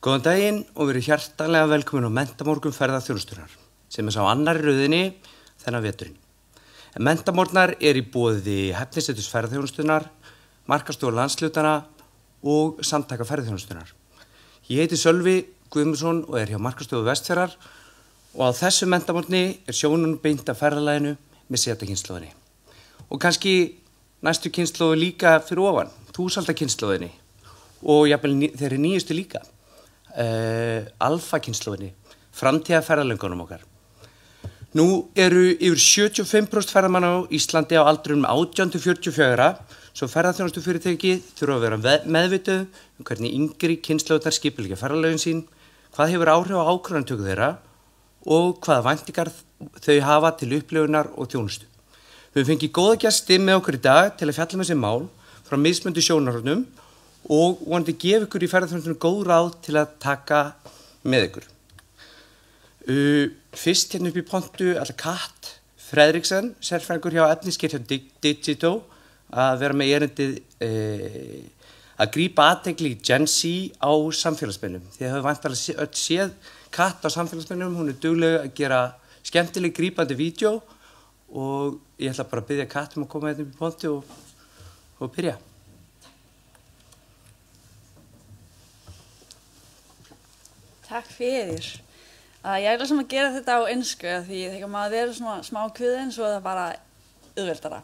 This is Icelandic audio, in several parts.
Góðan daginn og verið hjartanlega velkomin á Mentamorgun ferðaþjónustunnar sem sá annar í rauðinni þennan veturinn. En Mentamorgnar í boði Hæfniseturs ferðaþjónustunnar, Markaðsstofu landshlutana og Samtaka ferðaþjónustunnar. Ég heiti Sölvi Guðmundsson og hjá Markaðsstofu Vestfjarðar og á þessu Mentamorgni sjónum beint af ferðalaginu með Z-kynslóðinni. Og kannski næstu kynslóðu líka fyrir ofan, þúsaldakynslóðinni og jafnvel þeirri nýjustu líka. Alfa-kynslóðinni, framtíðarferðalöngunum okkar. Nú eru yfir 75% ferðamanna á Íslandi á aldrinum 18–44, svo ferðaþjónustufyrirtæki þurfa að vera meðvituð hvernig yngri kynslóðnar skipuleggja ferðalögin sín, hvað hefur áhrif á ákvörðunartöku þeirra og hvaða væntingar þau hafa til upplifunar og þjónustu. Við höfum fengið góða gesti með okkur í dag til að fjalla með þessi mál frá mismunandi sjónarhornum og vonandi gefa ykkur í ferðaþjónustunum góð ráð til að taka með ykkur. Fyrst hérna upp í pontu Kat Fredriksen, sérfræðingur hjá efnisgerð hjá Digito, að vera með erindið að grípa athygli í Gen Z á samfélagsmiðlum. Þið hafið væntanlega öll séð Kat á samfélagsmiðlum, hún dugleg að gera skemmtileg grípandi vídeo og ég ætla bara að biðja Kat að koma hérna upp í pontu og byrja. Takk fyrir. Ég ætla að gera þetta á ensku því þegar maður er svona smá kviðin svo er það bara auðveldara.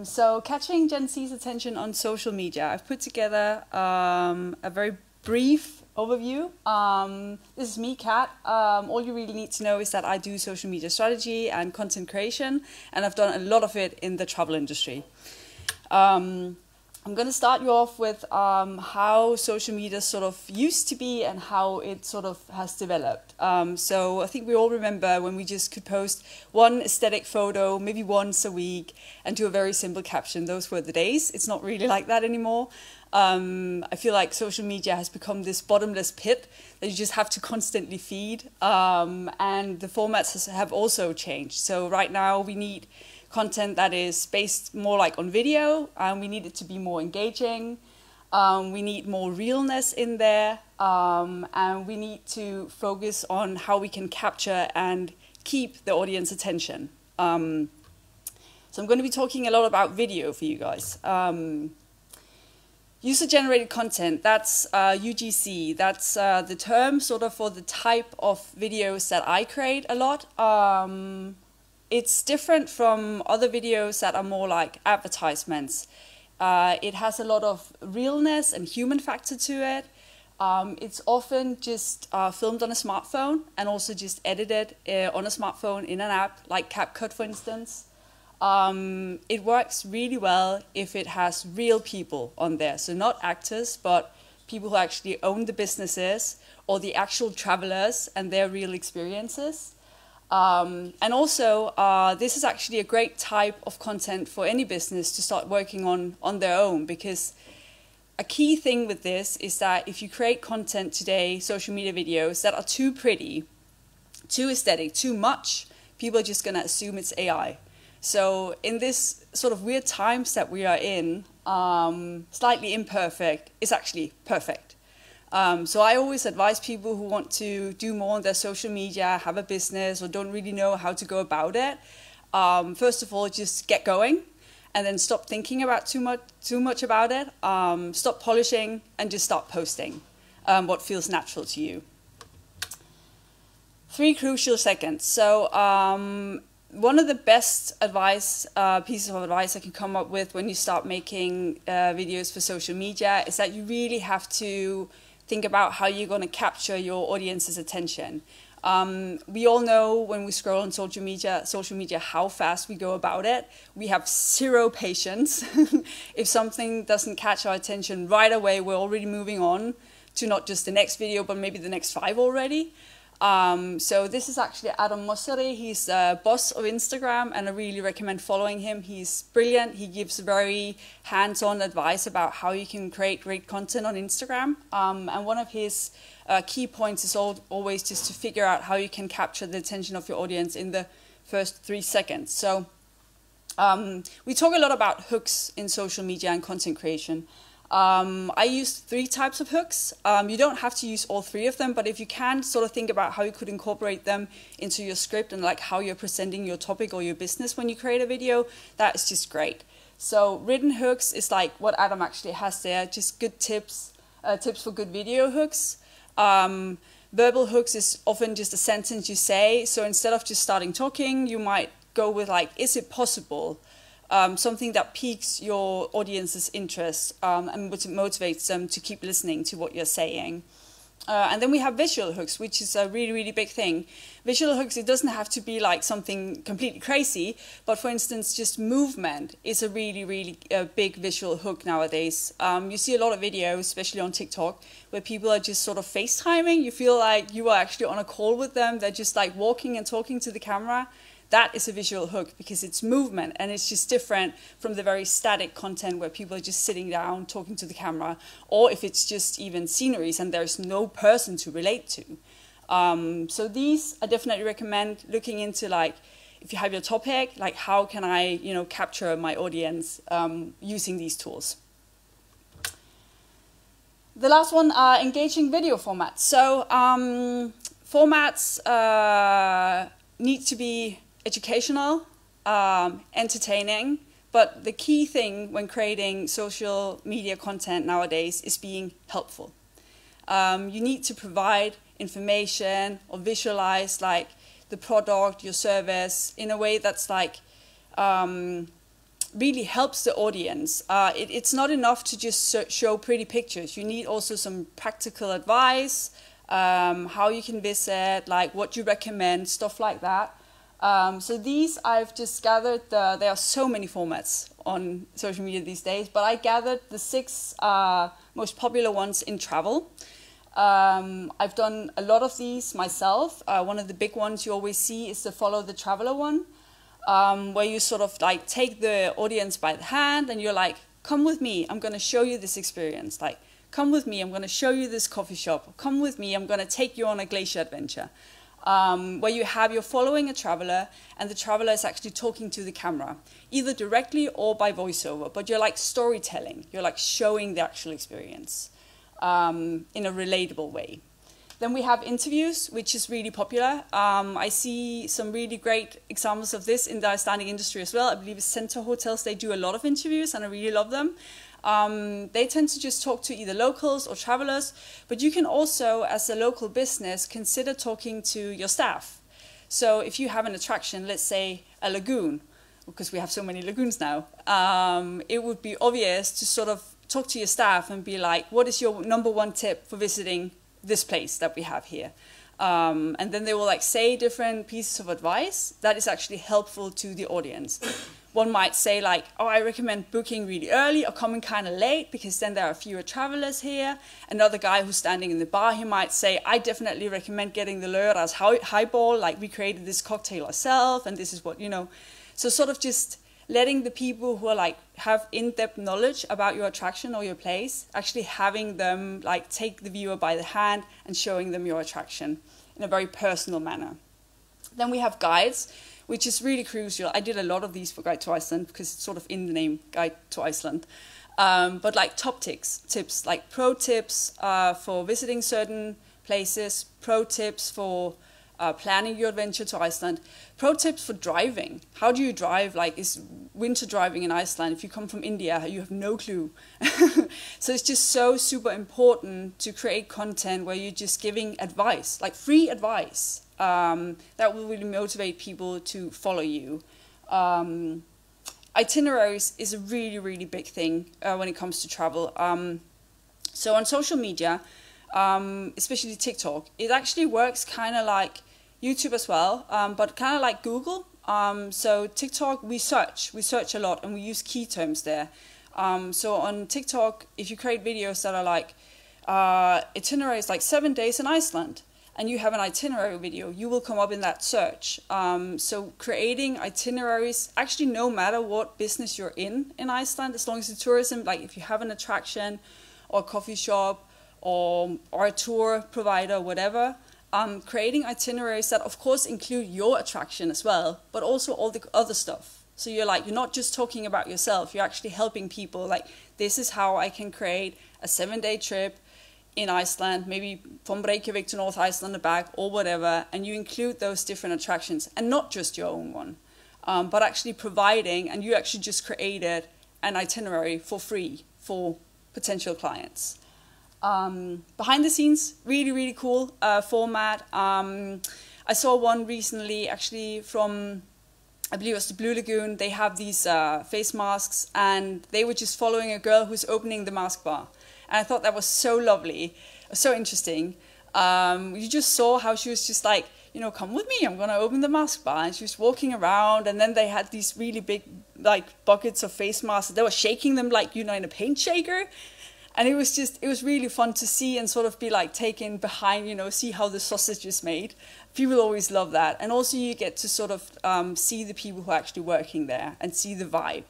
So catching Gen Z's attention on social media. I've put together a very brief overview. This is me, Kat. All you really need to know is that I do social media strategy and content creation, and I've done a lot of it in the travel industry. I'm going to start you off with how social media sort of used to be and how it sort of has developed. So I think we all remember when we just could post one aesthetic photo, maybe once a week, and do a very simple caption. Those were the days. It's not really like that anymore. I feel like social media has become this bottomless pit that you just have to constantly feed. And the formats have also changed. So right now we need content that is based more like on video, and we need it to be more engaging. We need more realness in there, and we need to focus on how we can capture and keep the audience attention. So I'm going to be talking a lot about video for you guys. User-generated content, that's UGC. That's the term sort of for the type of videos that I create a lot. It's different from other videos that are more like advertisements. It has a lot of realness and human factor to it. It's often just filmed on a smartphone and also just edited on a smartphone in an app like CapCut, for instance. It works really well if it has real people on there. So not actors, but people who actually own the businesses or the actual travelers and their real experiences. And also, this is actually a great type of content for any business to start working on their own, because a key thing with this is that if you create content today, social media videos that are too pretty, too aesthetic, too much, people are just going to assume it's AI. So in this sort of weird times that we are in, slightly imperfect is actually perfect. So I always advise people who want to do more on their social media, have a business, or don't really know how to go about it. First of all, just get going, and then stop thinking about too much about it. Stop polishing and just start posting what feels natural to you. 3 crucial seconds. So one of the best pieces of advice I can come up with when you start making videos for social media is that you really have to think about how you're going to capture your audience's attention. We all know when we scroll on social media how fast we go about it. We have zero patience. If something doesn't catch our attention right away, we're already moving on to not just the next video, but maybe the next 5 already. So this is actually Adam Mosseri. He's the boss of Instagram, and I really recommend following him. He's brilliant. He gives very hands-on advice about how you can create great content on Instagram. And one of his key points is always just to figure out how you can capture the attention of your audience in the first 3 seconds. So we talk a lot about hooks in social media and content creation. I use 3 types of hooks. You don't have to use all 3 of them, but if you can sort of think about how you could incorporate them into your script and like how you're presenting your topic or your business when you create a video, that is just great. So written hooks is like what Adam actually has there, just good tips for good video hooks. Verbal hooks is often just a sentence you say. So instead of just starting talking, you might go with like, is it possible? Something that piques your audience's interest and which motivates them to keep listening to what you're saying. And then we have visual hooks, which is a really, really big thing. Visual hooks, it doesn't have to be like something completely crazy, but for instance, just movement is a really, really big visual hook nowadays. You see a lot of videos, especially on TikTok, where people are just sort of FaceTiming. You feel like you are actually on a call with them. They're just like walking and talking to the camera. That is a visual hook because it's movement and it's just different from the very static content where people are just sitting down talking to the camera, or if it's just even sceneries and there's no person to relate to. So these I definitely recommend looking into, like if you have your topic, like how can I capture my audience using these tools. The last one are engaging video formats. So formats need to be educational, entertaining, but the key thing when creating social media content nowadays is being helpful. You need to provide information or visualize like the product, your service in a way that's like really helps the audience. It's not enough to just show pretty pictures. You need also some practical advice, how you can visit, like what you recommend, stuff like that. So these I've just gathered, there are so many formats on social media these days, but I gathered the 6 most popular ones in travel. I've done a lot of these myself. One of the big ones you always see is the Follow the Traveler one, where you sort of like take the audience by the hand and you're like, come with me, I'm going to show you this experience. Like, come with me, I'm going to show you this coffee shop. Come with me, I'm going to take you on a glacier adventure. Where you're following a traveler and the traveler is actually talking to the camera, either directly or by voiceover, but you're like storytelling, you're like showing the actual experience in a relatable way. Then we have interviews, which is really popular. I see some really great examples of this in the Icelandic industry as well. I believe it's Center Hotels, they do a lot of interviews and I really love them. They tend to just talk to either locals or travelers, but you can also, as a local business, consider talking to your staff. So if you have an attraction, let's say a lagoon, because we have so many lagoons now, it would be obvious to sort of talk to your staff and be like, what is your #1 tip for visiting this place that we have here? And then they will like say different pieces of advice that is actually helpful to the audience. One might say like, oh, I recommend booking really early or coming kind of late because then there are fewer travelers here. Another guy who's standing in the bar, he might say, I definitely recommend getting the Lørdals highball. Like we created this cocktail ourselves and this is what, So sort of just letting the people who are like have in-depth knowledge about your attraction or your place, actually having them like take the viewer by the hand and showing them your attraction in a very personal manner. Then we have guides, which is really crucial. I did a lot of these for Guide to Iceland because it's sort of in the name, Guide to Iceland. But like top tips, like pro tips for visiting certain places, pro tips for planning your adventure to Iceland, pro tips for driving. How do you drive? Like, is winter driving in Iceland? If you come from India, you have no clue. So it's just so super important to create content where you're just giving advice, like free advice. That will really motivate people to follow you. Itineraries is a really, really big thing when it comes to travel. So on social media, especially TikTok, it actually works kind of like YouTube as well, but kind of like Google. So TikTok, we search a lot and we use key terms there. So on TikTok, if you create videos that are like itineraries like 7 days in Iceland, and you have an itinerary video, you will come up in that search. So creating itineraries, actually no matter what business you're in Iceland, as long as it's tourism, like if you have an attraction or a coffee shop or a tour provider, whatever, creating itineraries that of course include your attraction as well, but also all the other stuff. So you're not just talking about yourself, you're actually helping people like this is how I can create a 7-day trip in Iceland, maybe from Reykjavik to North Iceland and back, or whatever, and you include those different attractions, and not just your own one, but actually providing, and you actually just created an itinerary for free for potential clients. Behind the scenes, really, really cool format. I saw one recently, actually from, I believe it was the Blue Lagoon. They have these face masks, and they were just following a girl who's opening the mask bar. And I thought that was so lovely, so interesting. You just saw how she was just like, you know, come with me, I'm going to open the mask bar. And she was walking around, and then they had these really big, like, buckets of face masks. They were shaking them like, you know, in a paint shaker. And it was really fun to see and sort of be like taken behind, you know, see how the sausage is made. People always love that. And also you get to sort of see the people who are actually working there and see the vibe.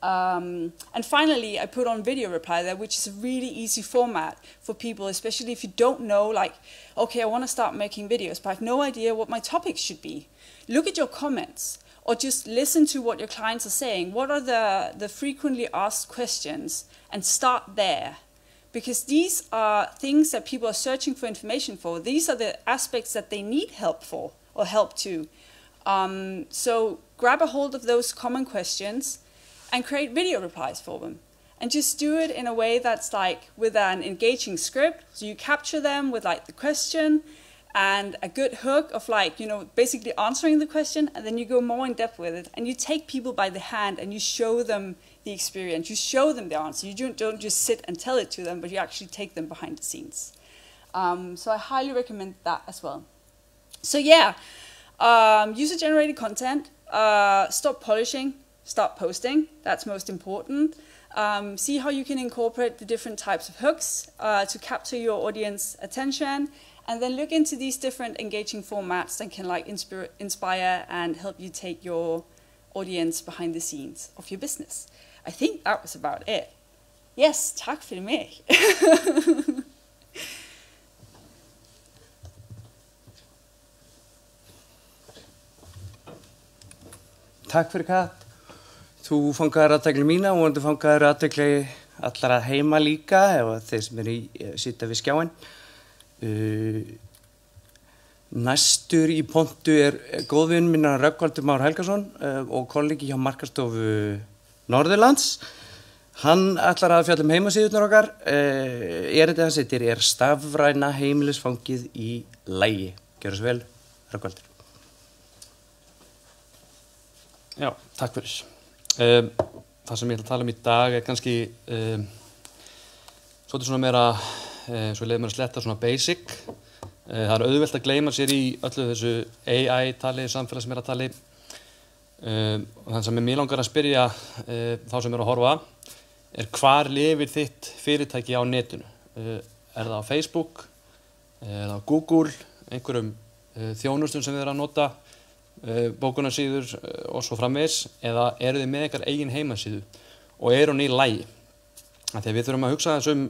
And finally, I put on video reply there, which is a really easy format for people, especially if you don't know, like, okay, I want to start making videos, but I have no idea what my topics should be. Look at your comments, or just listen to what your clients are saying. What are the frequently asked questions, and start there. Because these are things that people are searching for information for. These are the aspects that they need help for, or help to. So grab a hold of those common questions and create video replies for them. And just do it in a way that's like with an engaging script. So you capture them with like the question and a good hook of like, you know, basically answering the question, and then you go more in depth with it, and you take people by the hand and you show them the experience, you show them the answer. You don't just sit and tell it to them, but you actually take them behind the scenes. So I highly recommend that as well. So yeah, user-generated content, stop polishing, start posting, that's most important. See how you can incorporate the different types of hooks to capture your audience attention, and then look into these different engaging formats that can like inspire and help you take your audience behind the scenes of your business. I think that was about it. Yes, tack för mig. Takk fyrir Kat. Þú fangaðir athygli mína og þú fangaðir athygli allra heima líka, ef þeir sem sitja við skjáinn. Næstur í pontu góðvinn minn Rögnvaldur Már Helgason og kollegi hjá Markaðsstofu Norðurlands. Hann ætlar að fjalla heimasíðurnar okkar. Erindið hans heitir stafræna heimilisfangið í lagi. Gjörðu svo vel, Rögnvaldur. Já, takk fyrir. Það sem ég ætla að tala í dag kannski svolítið svona meira, svo leiðir mér að sletta svona basic. Það auðvelt að gleyma sér í öllu þessu AI-tali, samfélagsmiðlatali. Og þannig sem mér langar að spyrja þá sem að horfa hvar lifir þitt fyrirtæki á netinu? Það á Facebook, það á Google, einhverjum þjónustum sem þið að nota, bókunarsíður og svo framvegis, eða þið með ykkar eigin heimasíðu og hún í lagi? Því að við þurfum að hugsa þessum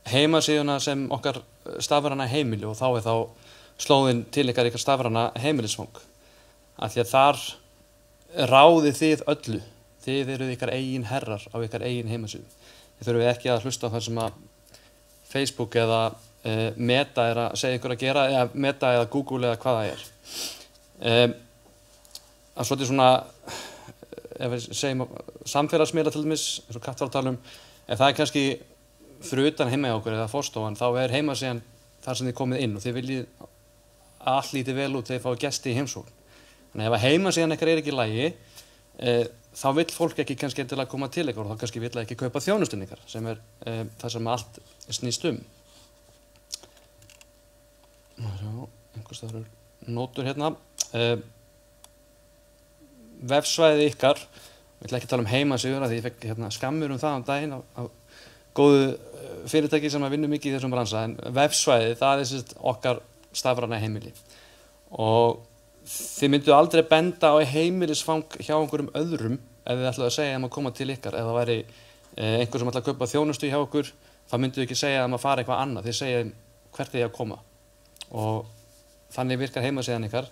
heimasíðuna sem okkar stafræna heimili, og þá slóðin til ykkar stafræna heimilisfang. Því að þar ráðið þið öllu. Þið eruð ykkar eigin herrar á ykkar eigin heimasíðu. Þið þurfum ekki að hlusta á það sem að Facebook eða Meta að segja ykkur að gera, eða Meta eða Google eða hvað það að svolítið svona, ef við segjum samfélagsmiðla til dæmis, eins og Kat var að tala ef það kannski fyrir utan heima hjá okkur eða forstofan, þá heimasíðan þar sem þið komið inn og þið viljið að allt líti vel út þegar þið fáið gesti í heimsókn. Þannig ef heimasíðan ykkar ekki í lagi, þá vill fólk ekki kannski endilega koma til ykkur og þá kannski vill það ekki kaupa þjónustun ykkar, sem það sem allt snýst einhvers staðar nótur hérna. Vefsvæði ykkar, ég ætla ekki að tala heimasíður því ég fekk skammur það daginn af góðu fyrirtæki sem vinnur mikið í þessum bransa, en vefsvæði, það okkar stafræna heimili. Og þið mynduð aldrei benda á heimilisfang hjá einhverjum öðrum ef þið ætlaðu að segja að koma til ykkar. Ef það væri einhver sem ætlaði að kaupa þjónustu hjá okkur, þá mynduð ekki segja að fara eitthvað annað. Þið segja hvert þið að koma. Og þannig virkar heimasíðan ykkar.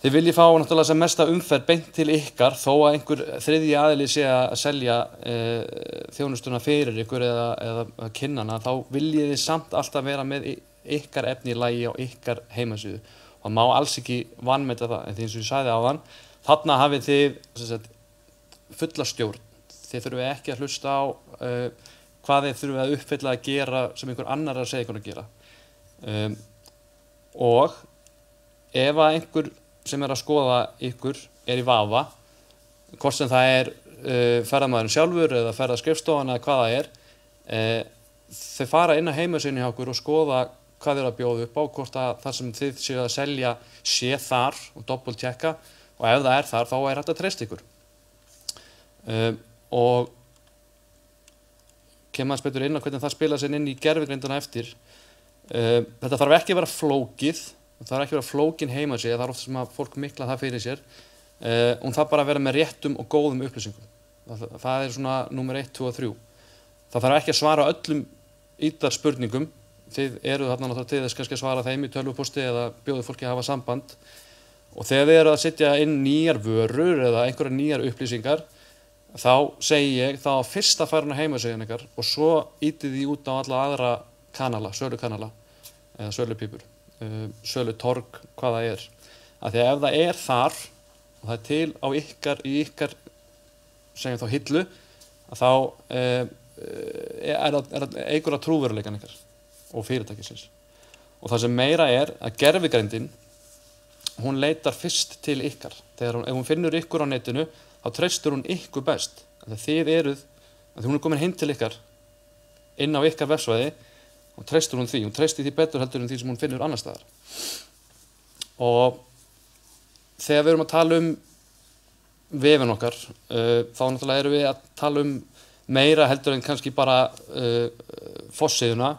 Þið viljið fá náttúrulega sem mesta umferð beint til ykkar þó að einhver þriðji aðili sé að selja þjónustuna fyrir ykkur eða kynnana, þá viljið þið samt alltaf vera með ykkar efni í lagi á ykkar heimasíðu og það má alls ekki vanmeta það, en því eins og ég sagði áðan, þarna hafið þið fulla stjórn. Þið þurfið ekki að hlusta á hvað þið þurfið að uppfylla að gera sem einhver annar er að segja ykkur að gera. Og ef að einhver sem er að skoða ykkur er í vafa, hvort sem það er ferðamaðurinn sjálfur eða ferðaskrifstofan eða hvað það er, þau fara inn á heimasíðunni hjá okkur og skoða hvað þeir að bjóða upp á, hvort að það sem þið séu að selja sé þar og doppeltjekka, og ef það er þar þá er hægt að treysta ykkur. Og kemur aðeins betur inn á hvernig það spila sér inn í gervigreindina eftir. Þetta þarf ekki að vera flókið, það þarf ekki að vera flókin heimasíða, það er oft sem að fólk mikla það fyrir sér. Og það bara að vera með réttum og góðum upplýsingum. Það er svona númer 1, 2 og 3. Það þarf ekki að svara öllum ítar spurningum. Þið eru þarna náttúrulega til þess kannski að svara þeim í tölvupósti eða bjóðu fólki að hafa samband. Og þegar þið eru að setja inn nýjar vörur eða einhverjar nýjar upplýsingar, þá segi ég þá fyrst að fara inn á heimasíðan ykkar og svo ítið því út á alla aðra kanala, sölukanala eða sölupípur, sölutorg, hvað það er. Af því að ef það er þar og það er til á í ykkar segjum þá hillu, að þá er það einhverja trúveruleikan ykkar og fyrirtækisins. Og það sem meira er að gervigreindin, hún leitar fyrst til ykkar. Ef hún finnur ykkur á netinu, þá treystur hún ykkur best. Þegar hún er komin heim til ykkar, inn á ykkar vefsvæði, og treystur hún því. Hún treystir því betur heldur en því sem hún finnur annars staðar. Og þegar við erum að tala vefinn okkar, þá náttúrulega erum við að tala meira heldur en kannski bara forsíðuna.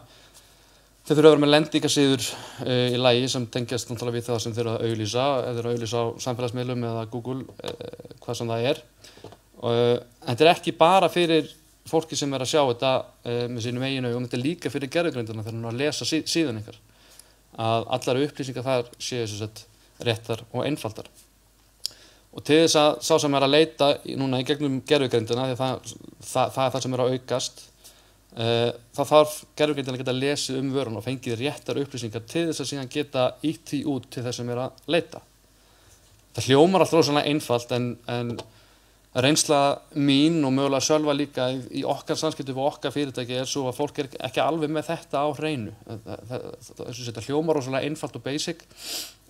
Þau þurfa að vera með lendingasíður í lagi sem tengjast náttúrulega við það sem þau eru að auglýsa, ef þau eru að auglýsa á samfélagsmiðlum eða Google, hvað sem það er. Þetta er ekki bara fyrir fólki sem er að sjá þetta með sínum eigin augum, þetta er líka fyrir gervigreindina þegar hún er að lesa síðan ykkar. Að allar upplýsingar þar séu sem sagt réttar og einfaldar. Og til þess að sá sem er að leita núna í gegnum gervigreindina, því það er það sem er að aukast, þá þarf gervigreindin að geta lesið vörun og fengið réttar upplýsingar til þess að síðan geta ýtt því út til þess sem er að leita. Það hljómar alltaf rosalega einfalt en reynsla mín og mögulega sjálfa líka í okkar samskiptum og okkar fyrirtæki er svo að fólk er ekki alveg með þetta á hreinu. Þetta hljómar rosalega einfalt og basic,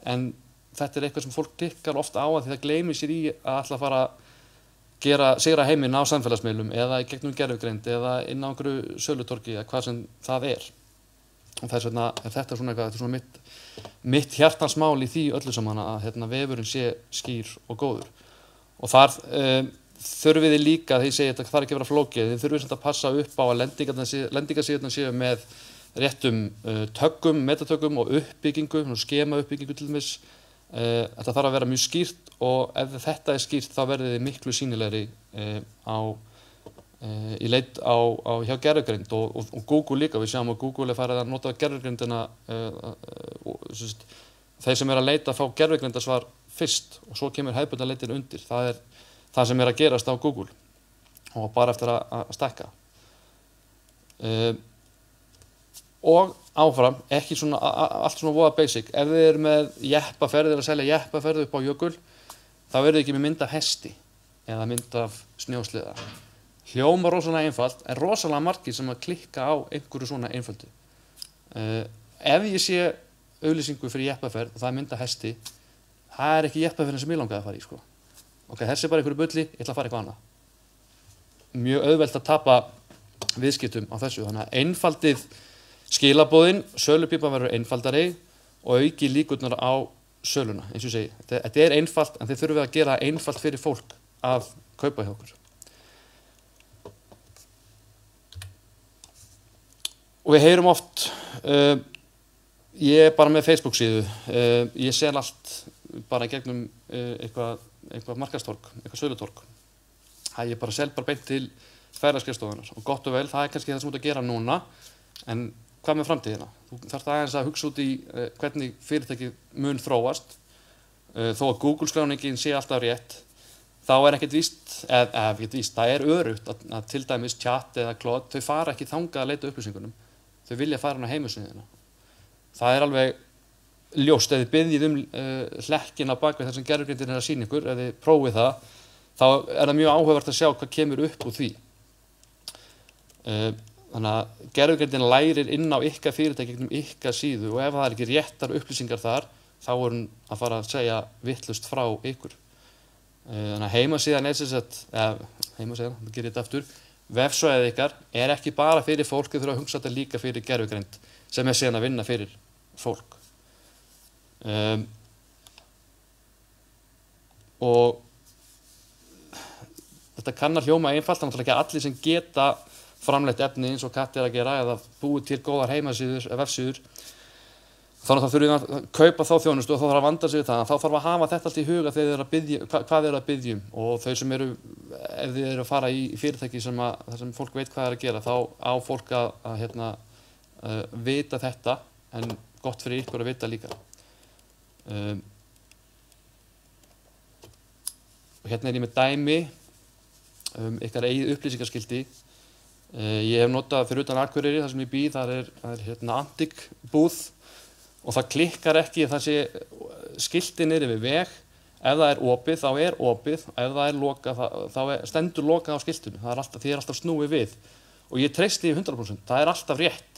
en þetta er eitthvað sem fólk tikkar ofta á að því það gleymir sér í að ætla að fara gera sigra heiminn á samfélagsmiðlum eða í gegnum gervigreind eða inn á einhverju sölutorgi eða hvað sem það er. Og þess vegna er þetta svona eitthvað, þetta er svona mitt hjartansmál í því öllu saman að vefurinn sé skýr og góður. Og þar þurfið þið líka, þegar ég segi þetta þarf ekki að vera flókið, þið þurfið samt að passa upp á að lendingasíðurnar séu með réttum töggum, metatöggum og uppbyggingu, skemauppbyggingu til dæmis. Þetta þarf að vera mjög skýrt og ef þetta er skýrt þá verðið þið miklu sýnilegri í leit hjá gervigreind og Google líka. Við sjáum að Google er farið að nota gervigreindina, þeir sem er að leita að fá gervigreindasvar fyrst og svo kemur hefðbundna leitin undir. Það er það sem er að gerast á Google og bara eftir að stækka. Og áfram, ekki svona, allt svona voða basic. Ef þið eru með jeppaferðir að selja jeppaferði upp á jökul, þá verður þið ekki með mynd af hesti eða mynd af snjósliða. Hljómar rosalega einfalt, en rosalega margir sem að klikka á einhverju svona einföldu. Ef ég sé auglýsingu fyrir jeppaferð og það er mynd af hesti, það er ekki jeppaferðin sem ég langaði að fara í, sko. Ok, þessi er bara einhverju bulli, ég ætla að fara eitthvað annað. Mjög auðvelt að tapa viðskiptum á þessu, þannig að einfaldið skilaboðin, sölupípan verður einfaldari og auki líkurnar á söluna, eins og ég segi. Þetta er einfalt, en þið þurfum að gera einfalt fyrir fólk að kaupa hjá okkur. Og við heyrum oft, ég er bara með Facebook síðu, ég sel allt bara gegnum eitthvað markaðstorg, eitthvað sölutorg. Ég bara sel bara beint til ferðaskrifstofunnar og gott og vel, það er kannski það sem þú ert að gera núna, en hvað með framtíðina? Þú þarft aðeins að hugsa út í hvernig fyrirtækið mun þróast þó að Google-skráningin sé alltaf rétt, þá ekkert víst, það öruggt að til dæmis chat eða Claude, þau fara ekki þangað að leita upplýsingunum, þau vilja fara á heimasíðuna. Það alveg ljóst, ef þið biðjið hlekkin á bakvið þar sem gervigreindin að sýna ykkur, ef þið prófið það, þá það mjög áhugavert að sjá hvað kemur upp úr því. Þannig að gervigreindin lærir inn á ykkar fyrirtæki gegnum ykkar síðu og ef það ekki réttar upplýsingar þar, þá hún að fara að segja vitlaust frá ykkur. Þannig að heimasíðan heimasíðan, það gerir þetta aftur, vefsvæðið ykkar ekki bara fyrir fólk, þið þurfa að hugsa þetta líka fyrir gervigreind sem síðan að vinna fyrir fólk. Og þetta kann að hljóma einfalt, þannig að ekki allir sem geta framleitt efni eins og Katti að gera eða búið til góðar heimasíður, vefsíður, þannig að það þurfum að kaupa þá þjónustu og þá þarf að vanda sig við það. Þá þarf að hafa þetta allt í huga þegar þið að biðja, hvað þið að biðja og þau sem ef þið að fara í fyrirtæki þar sem fólk veit hvað að gera, þá á fólk að vita þetta, en gott fyrir ykkur að vita líka. Og hérna ég með dæmi ykkar eigið upplýsingaskildi. Ég hef notað fyrir utan Akureyri þar sem ég býð, það er hérna Antik búð og það klikkar ekki það sé skilti niðri við veg. Ef það opið, þá opið, ef það lokað, þá stendur lokað á skiltinu. Því alltaf snúið við og ég treysti því 100%, það alltaf rétt.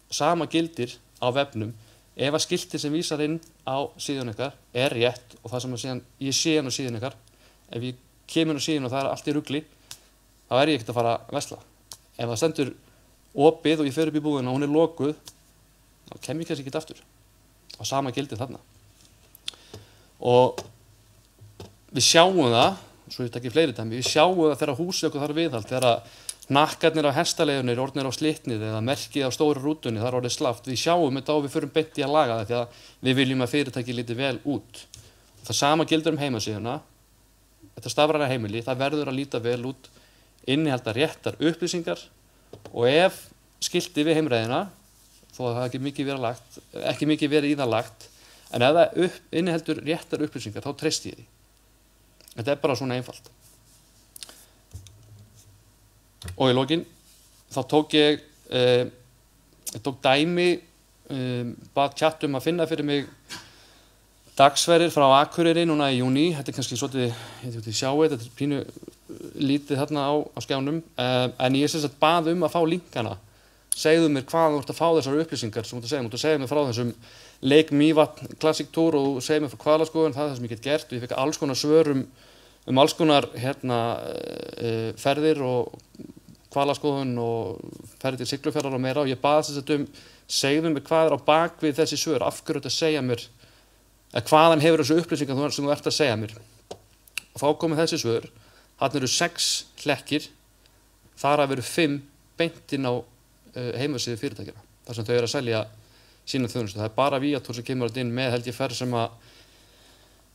Sama gildir á vefnum. Ef að skilti sem vísar inn á síðan ykkar rétt og það sem ég sé hann á síðan ykkar, ef ég kemur á síðan og það allt í rugli, þá ég ekkert að fara að versla. Ef það stendur opið og ég fer upp í búðina og hún lokuð, þá kem ég kannski ekkert aftur. Og sama gildir þarna. Og við sjáum það, svo ég tekki fleiri dæmi, við sjáum það þegar húsið okkur þarf viðhald, þegar hnakkarnir á hestaleigunni orðnir á slitnið eða merkið á stóru rútunni, það orðið slaft. Við sjáum þetta og við förum beint í að laga það því að við viljum að fyrirtæki líti vel út. Það sama gildir heimasíðuna. Þetta stafræna heimili, það verður að líta vel út, innihalda réttar upplýsingar og ef skilti við heimræðina, þó að það ekki mikið verið í það lagt, en ef það inniheldur réttar upplýsingar, þá treysti ég því. Þetta bara svona einfalt. Og í lokin, þá tók ég tók dæmi, bað chat að finna fyrir mig dagsverðir frá Akureyri núna í júní. Þetta kannski svolítið, ég sjá þetta pínu lítið þarna á skjánum, en ég sem sagt bað að fá linkana. Segðu mér hvað þú ert að fá þessar upplýsingar sem þú ert að segja mér frá þessum Lake Mývatn Classic Tour og segja mér frá hvalaskoðun, það sem ég get gert og ég fekk alls konar svör alls konar ferðir og hvalaskoðun og ferðir til Siglufjarðar og meira og ég bað sem sagt segðu mér hvað á bakvið þessi svör, af hverju þetta segja mér hvaðan hefur þessu upplýsingar sem þú ert að segja mér. Og þá komið þessi svör, þarna eru 6 hlekkir, þar af eru 5 beint inn á heimasíðu fyrirtækjana, þar sem þau eru að selja sína þjónustu. Það bara Viator sem kemur inn með held ég ferð sem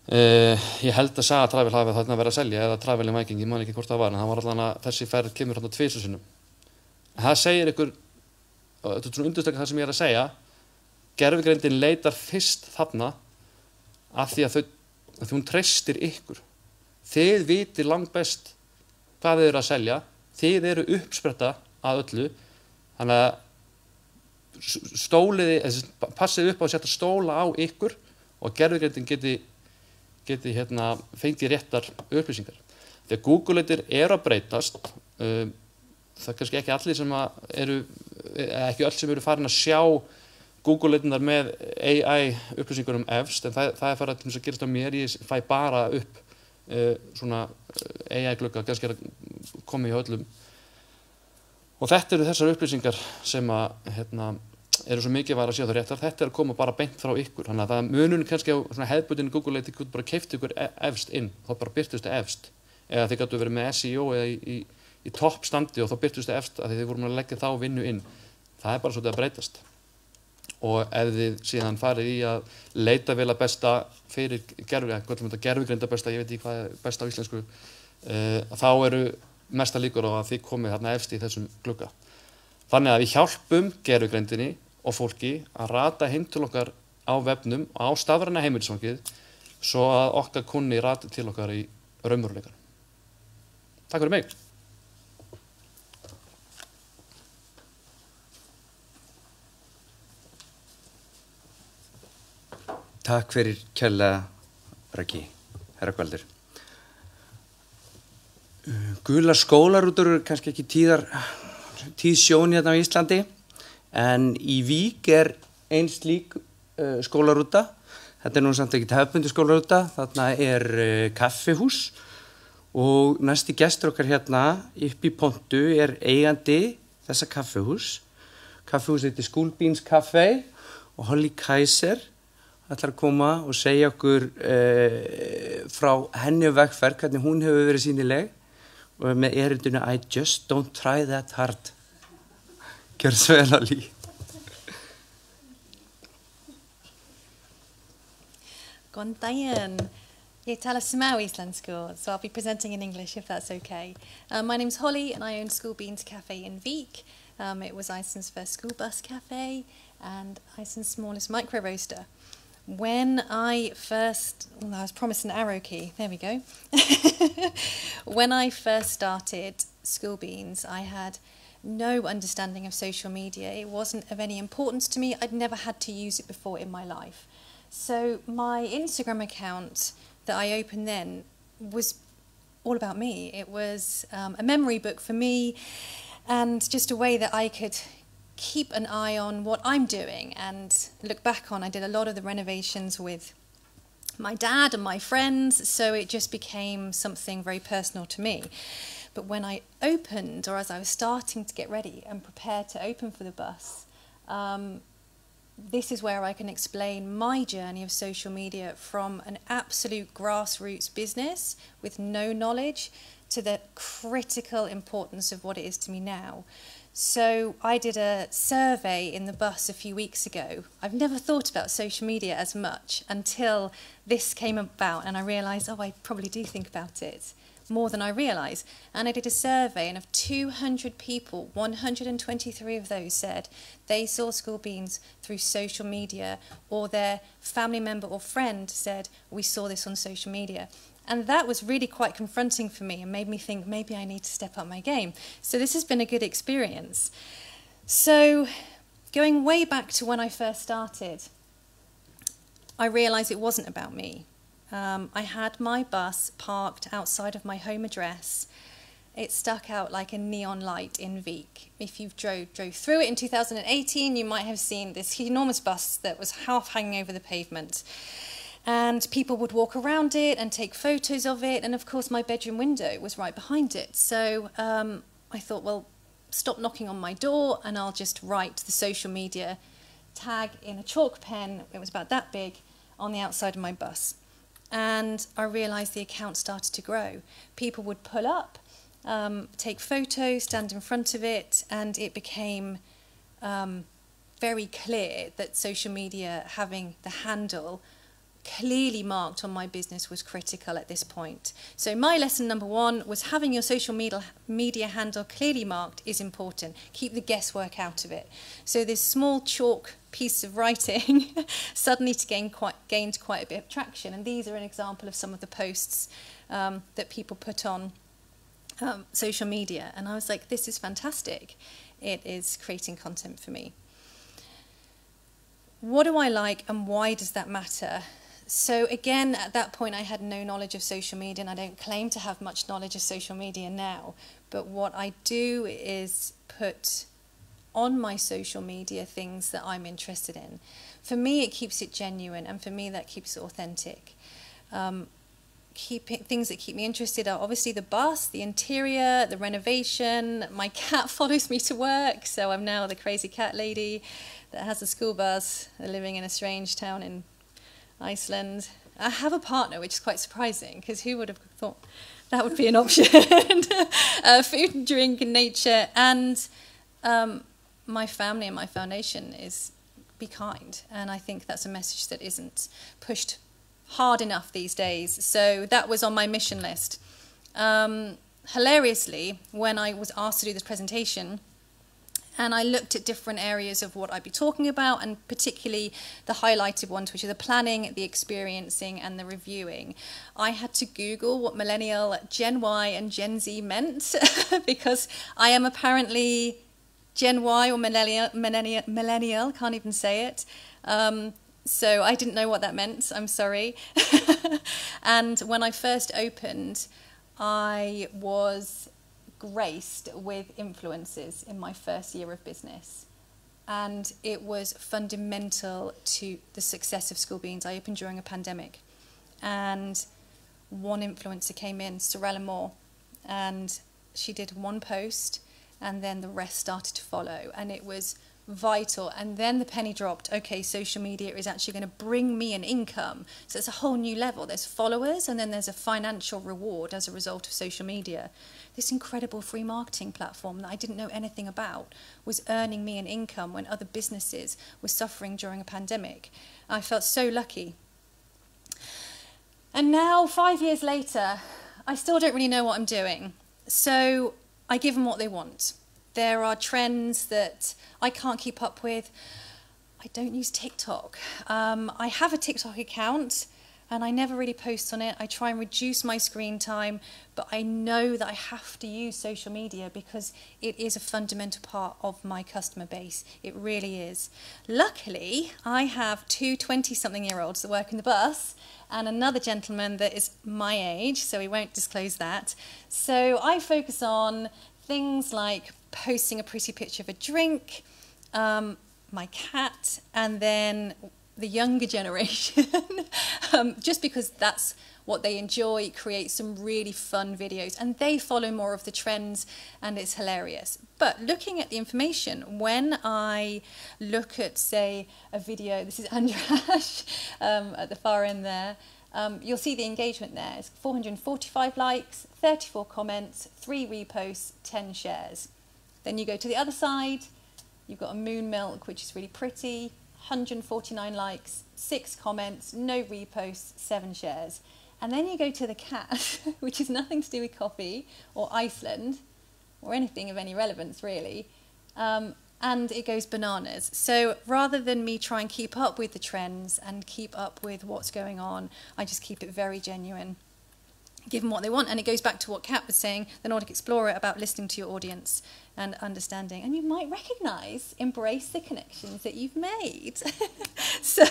ég held að Saga Travel hafi þarna verið að selja, eða Travelin Viking, ég man ekki hvort það var, en það var allan að þessi ferð kemur þarna 2 sinnum. Það segir ykkur, þetta er svona undirstrikað það sem ég að segja, gervigreindin leitar fyrst þarna af því að hún treystir ykkur. Þið vitir langbest hvað þið eru að selja, þið eru uppspretta að öllu, þannig að passið upp á að setja stóla á ykkur og gervigreindin geti fengið réttar upplýsingar. Þegar Google-leitir eru að breytast, það er kannski ekki allir sem ekki öll sem eru farin að sjá Google-leitirnar með AI upplýsingunum efst, en það farið til þess að gerast á mér, ég fæ bara upp svona AI-glugga, kannski að koma í öllum. Og þetta eru þessar upplýsingar sem eru svo mikilvægar að sjá það réttar. Þetta að koma bara beint frá ykkur. Þannig að það munurinn kannski á hefðbundinni Google-leiti getur bara keypt ykkur efst inn, þá bara birtust þið efst. Eða þið gætu verið með SEO eða í toppstandi og þá birtust þið efst af því þið vorum að leggja þá vinnu inn. Það bara svolítið að breytast. Og ef þið síðan farið í að leita vel að besta fyrir gervigreinda besta, ég veit ekki hvað er besta á íslensku, þá eru mesta líkur á að þið komið þarna efst í þessum glugga. Þannig að við hjálpum gervigreindinni og fólki að rata heim til okkar á vefnum og á stafræna heimilisfangið svo að okkar kunni rati til okkar í raunveruleikanum. Takk fyrir mig. Takk fyrir kærlega, Raggi, herra Gvaldur. Gular skólarútur eru kannski ekki tíð sjón hérna á Íslandi, en í Vík ein slík skólarúta. Þetta nú samt ekki hefðbundin skólarúta, þarna kaffihús og næsti gestur okkar hérna upp í pontu eigandi þessa kaffihús. Kaffihús heitir School Beans Café og Holly Kaiser ætlar að koma og segja okkur frá henni og vegferð, hvernig hún hefur verið sýnileg og með erindinu I just don't try that hard. Gjörðu svo vel, Holly. Góðan daginn. Ég tala smá íslensku, so I'll be presenting in English if that's okay. My name's Holly and I own School Beans Cafe in Vík. It was Iceland's first school bus cafe and Iceland's smallest micro roaster. When I was promised an arrow key, there we go. When I first started School Beans, I had no understanding of social media. It wasn't of any importance to me. I'd never had to use it before in my life. So my Instagram account that I opened then was all about me. It was a memory book for me and just a way that I could keep an eye on what I'm doing and look back on. I did a lot of the renovations with my dad and my friends, so it just became something very personal to me. But when I opened, or as I was starting to get ready and prepared to open for the bus, this is where I can explain my journey of social media from an absolute grassroots business with no knowledge to the critical importance of what it is to me now. So I did a survey in the bus a few weeks ago. I've never thought about social media as much until this came about and I realised, I probably do think about it more than I realise. And I did a survey and of 200 people, 123 of those said they saw School Beans through social media, or their family member or friend said, we saw this on social media. And that was really quite confronting for me and made me think maybe I need to step up my game. So this has been a good experience. So going way back to when I first started, I realised it wasn't about me. I had my bus parked outside of my home address. It stuck out like a neon light in Vík. If you drove through it in 2018, you might have seen this enormous bus that was half hanging over the pavement. And people would walk around it and take photos of it. And of course, my bedroom window was right behind it. So I thought, well, stop knocking on my door and I'll just write the social media tag in a chalk pen. It was about that big on the outside of my bus. And I realised the account started to grow. People would pull up, take photos, stand in front of it, and it became very clear that social media having the handle clearly marked on my business was critical at this point. So my lesson number one was having your social media handle clearly marked is important. Keep the guesswork out of it. So this small chalk piece of writing suddenly gained quite a bit of traction. And these are an example of some of the posts that people put on social media. And I was like, this is fantastic. It is creating content for me. What do I like and why does that matter? So again, at that point, I had no knowledge of social media, and I don't claim to have much knowledge of social media now. But what I do is put on my social media things that I'm interested in. For me, it keeps it genuine, and for me, that keeps it authentic. Things that keep me interested are obviously the bus, the interior, the renovation. My cat follows me to work, so I'm now the crazy cat lady that has a school bus, living in a strange town in Iceland. I have a partner, which is quite surprising, because who would have thought that would be an option? Food and drink and nature, and my family and my foundation is be kind, and I think that's a message that isn't pushed hard enough these days. So that was on my mission list. Hilariously, when I was asked to do this presentation, And I looked at different areas of what I'd be talking about, and particularly the highlighted ones, which are the planning, the experiencing, and the reviewing. I had to Google what millennial, Gen Y, and Gen Z meant because I am apparently Gen Y or millennial, can't even say it. So I didn't know what that meant, I'm sorry. And when I first opened, I was graced with influences in my first year of business, and it was fundamental to the success of School Beans. I opened during a pandemic, and one influencer came in, Sorella Moore, and she did one post, and then the rest started to follow, and it was vital. And then the penny dropped. Okay, social media is actually going to bring me an income. So it's a whole new level. There's followers, and then there's a financial reward as a result of social media. This incredible free marketing platform that I didn't know anything about was earning me an income when other businesses were suffering during a pandemic. I felt so lucky. And now, 5 years later, I still don't really know what I'm doing. So I give them what they want. There are trends that I can't keep up with. I don't use TikTok. I have a TikTok account, and I never really post on it. I try and reduce my screen time, but I know that I have to use social media because it is a fundamental part of my customer base. It really is. Luckily, I have two 20-something-year-olds that work in the bus and another gentleman that is my age, so we won't disclose that. So I focus on things like posting a pretty picture of a drink, my cat, and then the younger generation, just because that's what they enjoy, create some really fun videos, and they follow more of the trends, and it's hilarious. But looking at the information, when I look at, say, a video, this is Andrash at the far end there, you'll see the engagement there. It's 445 likes, 34 comments, 3 reposts, 10 shares. Then you go to the other side, you've got a moon milk, which is really pretty, 149 likes, 6 comments, no reposts, 7 shares. And then you go to the cat, which is nothing to do with coffee or Iceland or anything of any relevance really, and it goes bananas. So rather than me try and keep up with the trends and keep up with what's going on, I just keep it very genuine, give them what they want. And it goes back to what Kat was saying, the Nordic Explorer, about listening to your audience and understanding. And you might recognise, embrace the connections that you've made. So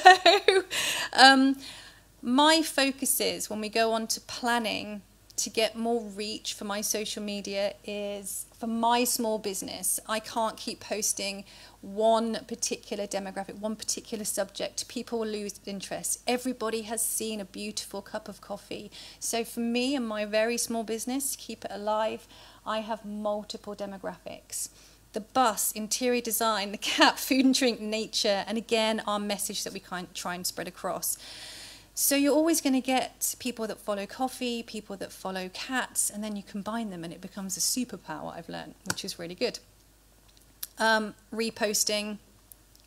my focus is, when we go on to planning to get more reach for my social media, is for my small business. I can't keep posting one particular demographic, one particular subject. People will lose interest. Everybody has seen a beautiful cup of coffee. So for me and my very small business, to keep it alive, I have multiple demographics. The bus, interior design, the cat, food and drink, nature, and again, our message that we can't try and spread across. So you're always going to get people that follow coffee, people that follow cats, and then you combine them and it becomes a superpower, I've learned, which is really good. Reposting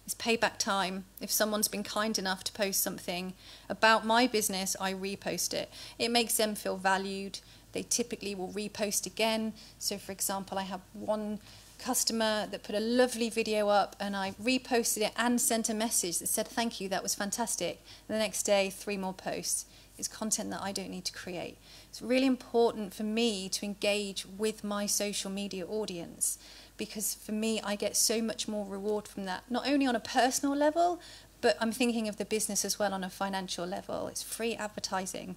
is payback time. If someone's been kind enough to post something about my business, I repost it. It makes them feel valued. They typically will repost again. So for example, I have one customer that put a lovely video up, and I reposted it and sent a message that said, thank you, that was fantastic. And the next day, 3 more posts. It's content that I don't need to create. It's really important for me to engage with my social media audience, because for me, I get so much more reward from that, not only on a personal level, but I'm thinking of the business as well on a financial level. It's free advertising.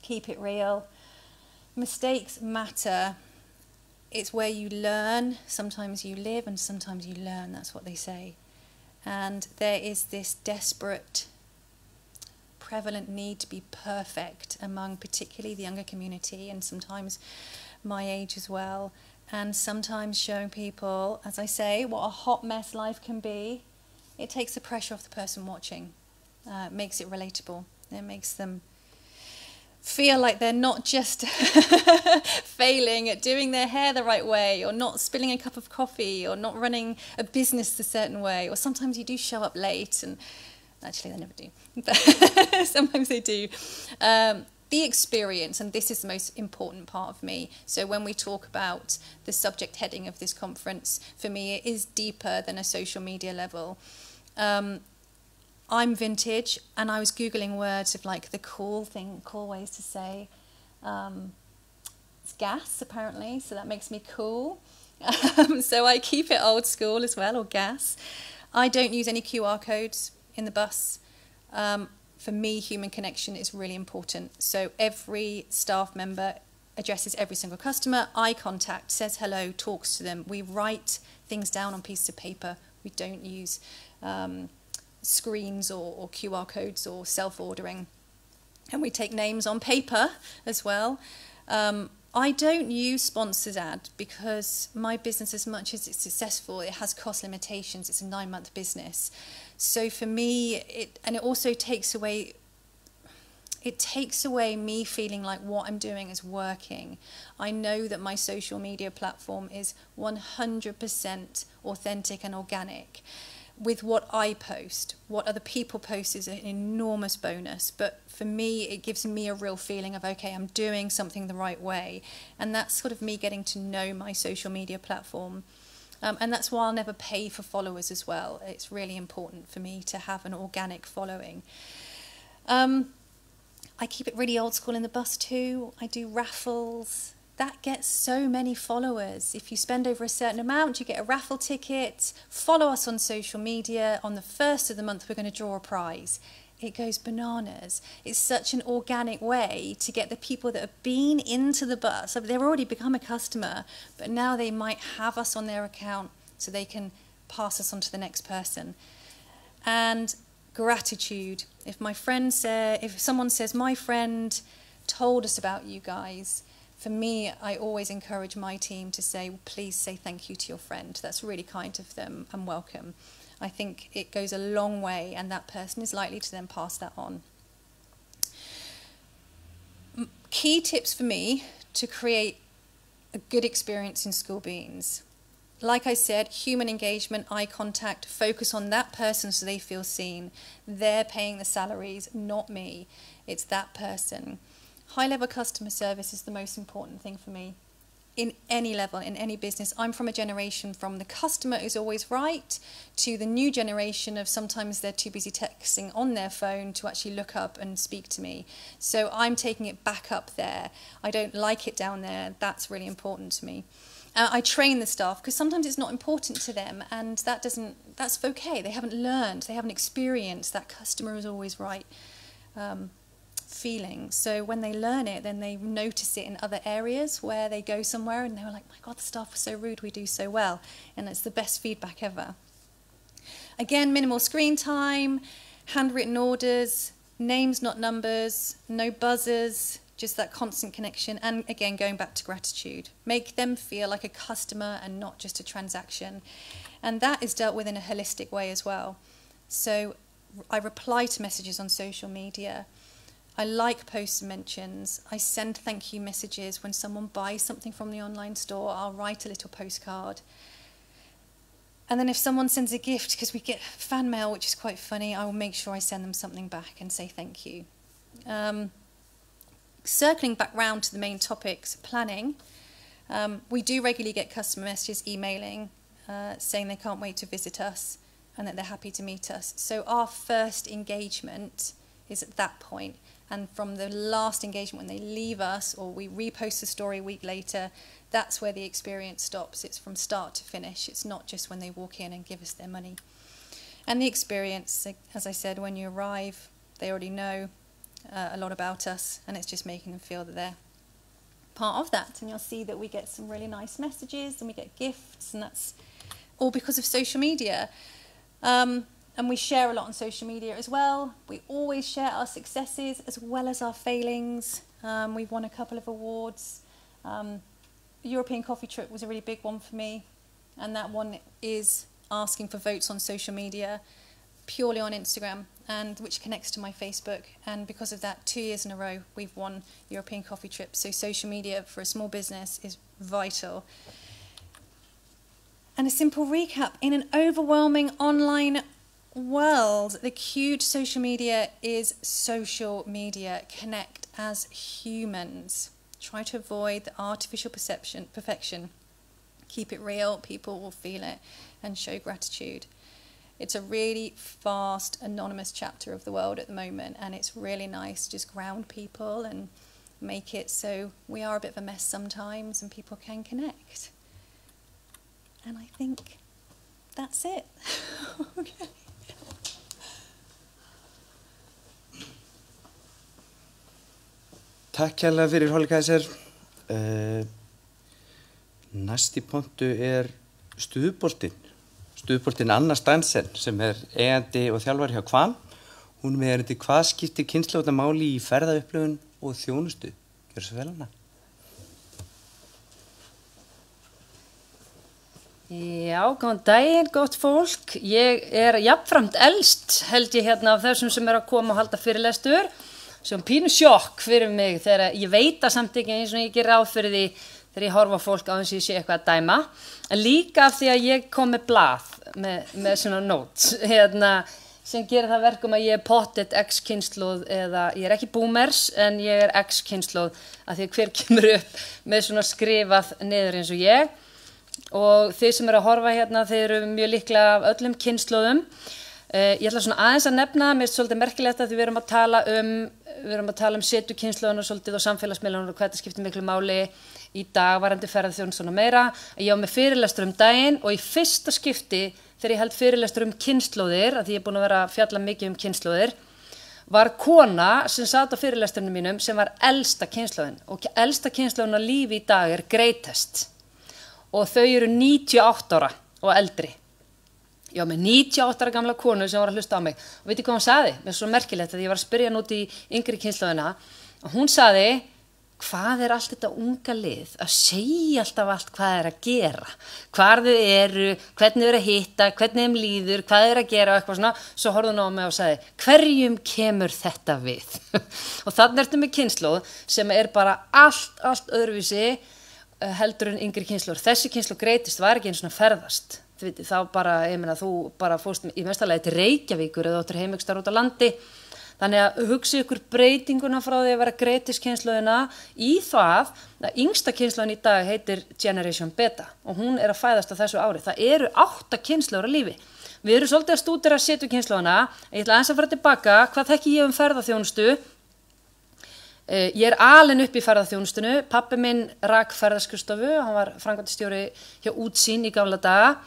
Keep it real. Mistakes matter. It's where you learn. Sometimes you live and sometimes you learn, that's what they say. And there is this desperate, prevalent need to be perfect among particularly the younger community, and sometimes my age as well. And sometimes showing people, as I say, what a hot mess life can be, it takes the pressure off the person watching. It makes it relatable. It makes them feel like they're not just failing at doing their hair the right way, or not spilling a cup of coffee, or not running a business a certain way. Or sometimes you do show up late, and actually they never do, but sometimes they do. the experience, and this is the most important part of me. So when we talk about the subject heading of this conference, for me it is deeper than a social media level. I'm vintage, and I was Googling words of like the cool ways to say it's gas apparently, so that makes me cool. So I keep it old school as well, or gas. I don't use any QR codes in the bus. For me, human connection is really important. So every staff member addresses every single customer, eye contact, says hello, talks to them. We write things down on pieces of paper. We don't use screens or QR codes or self-ordering. And we take names on paper as well. I don't use sponsors ad because my business, as much as it's successful, it has cost limitations. It's a 9-month business. So for me, it also takes away me feeling like what I'm doing is working. I know that my social media platform is 100% authentic and organic. With what I post, what other people post is an enormous bonus. But for me, it gives me a real feeling of, okay, I'm doing something the right way. And that's sort of me getting to know my social media platform. And that's why I'll never pay for followers as well. It's really important for me to have an organic following. I keep it really old school in the bus too. I do raffles. That gets so many followers. If you spend over a certain amount, you get a raffle ticket. Follow us on social media. On the 1st of the month, we're going to draw a prize. It goes bananas. It's such an organic way to get the people that have been into the bus. They've already become a customer, but now they might have us on their account so they can pass us on to the next person. And gratitude. If someone says, my friend told us about you guys, for me, I always encourage my team to say, well, please say thank you to your friend. That's really kind of them and welcome. I think it goes a long way, and that person is likely to then pass that on. Key tips for me to create a good experience in School Beans. Like I said, human engagement, eye contact, focus on that person so they feel seen. They're paying the salaries, not me. It's that person. High-level customer service is the most important thing for me. In any level, in any business, I'm from a generation from the customer is always right to the new generation of sometimes they're too busy texting on their phone to actually look up and speak to me. So I'm taking it back up there. I don't like it down there. That's really important to me. I train the staff because sometimes it's not important to them, and that's okay. They haven't learned, they haven't experienced that customer is always right feeling. So when they learn it, then they notice it in other areas where they go somewhere and they're like, my God, the staff was so rude, we do so well. And it's the best feedback ever. Again, minimal screen time, handwritten orders, names not numbers, no buzzers, just that constant connection. And again, going back to gratitude. Make them feel like a customer and not just a transaction. And that is dealt with in a holistic way as well. So I reply to messages on social media. I like posts and mentions. I send thank you messages. When someone buys something from the online store, I'll write a little postcard. And then if someone sends a gift, because we get fan mail, which is quite funny, I will make sure I send them something back and say thank you. Circling back round to the main topics, planning. We do regularly get customer messages, emailing, saying they can't wait to visit us and that they're happy to meet us. So our first engagement is at that point. And from the last engagement when they leave us or we repost the story a week later, that's where the experience stops. It's from start to finish. It's not just when they walk in and give us their money. And the experience, as I said, when you arrive, they already know a lot about us, and it's just making them feel that they're part of that. And you'll see that we get some really nice messages and we get gifts, and that's all because of social media. And we share a lot on social media as well. We always share our successes as well as our failings. We've won a couple of awards. The European Coffee Trip was a really big one for me. And that one is asking for votes on social media, purely on Instagram, and which connects to my Facebook. And because of that, 2 years in a row, we've won European Coffee Trip. So social media for a small business is vital. And a simple recap, in an overwhelming online world, the huge social media is social media. Connect as humans. Try to avoid the artificial perfection. Keep it real, people will feel it, and show gratitude. It's a really fast, anonymous chapter of the world at the moment, and it's really nice to just ground people and make it so we are a bit of a mess sometimes and people can connect. And I think that's it. Okay. Takk kærlega fyrir Holly Kaiser. Næsti pontu stuðboltinn. Stuðboltinn Anna Stansen sem eigandi og þjálfari hjá Kvam. Hún erindi hvað skiptir kynslóðna máli í ferðaupplifun og þjónustu. Gjörðu svo vel Anna. Já, góðan daginn, gott fólk. Ég jafnframt elst, held ég hérna af þessum sem að koma og halda fyrirlestur. Sem pínu sjokk fyrir mig þegar ég veit að samt ekki eins og ég ger ráð fyrir því þegar ég horfa á fólk á þess að ég sé eitthvað að dæma. En líka af því að ég kom með blað með svona notes sem gerir það verkum að ég pottet X-kynslóð eða ég ekki boomers en ég X-kynslóð af því að hver kemur upp með svona skrifað niður eins og ég. Og þið sem að horfa hérna, þeir eru mjög líklega af öllum kynslóðum. Ég ætla svona aðeins að nefna, mér svolítið merkilegt að við erum að tala um setukynslóðuna svolítið og samfélagsmiðlunum og hvað þetta skiptir miklu máli í dag varðandi ferðaþjónustuna meira. Ég á með fyrirlestur daginn og í fyrsta skipti þegar ég held fyrirlestur kynslóðir, að því ég búin að vera að fjalla mikið kynslóðir, var kona sem sat á fyrirlesturinn mínum sem var elsta kynslóðin og elsta kynslóðin á lífi í dag greatest og þau eru 98 ára og eldri. Ég var með 98 ára gamla konu sem var að hlusta á mig og veitir hvað hún sagði? Mér er svo merkilegt að ég var að spyrja hann út í yngri kynslóðina og hún sagði, hvað allt þetta unga lið að segja alltaf allt hvað að gera, hvar þau eru, hvernig þau eru að hitta, hvernig þeim líður, hvað að gera og eitthvað svona. Svo horfði hún á mig og sagði, hverjum kemur þetta við? Og þannig ertu með kynslóð sem bara allt öðruvísi heldur en yngri kynslóð. Þessi kynslóð greatest var ekki einu svona ferðast. Þá bara, ég meina, þú bara fórst í mestalagi til Reykjavíkur eða áttur heimikstar út á landi. Þannig að hugsa ykkur breytinguna frá því að vera greatest kynslóðina í það að yngsta kynslóðin í dag heitir Generation Beta og hún að fæðast á þessu ári. Það eru 8 kynslóðar á lífi. Við erum svolítið að stúdera setukynslóðina. Ég ætla aðeins að fara tilbaka. Hvað þekki ég ferðaþjónustu? Ég alin upp í ferðaþjónustunu. Pabbi minn rak ferðaskrifstofu, hann var framkvæmdastjóri hjá Útsýn í gamla daga.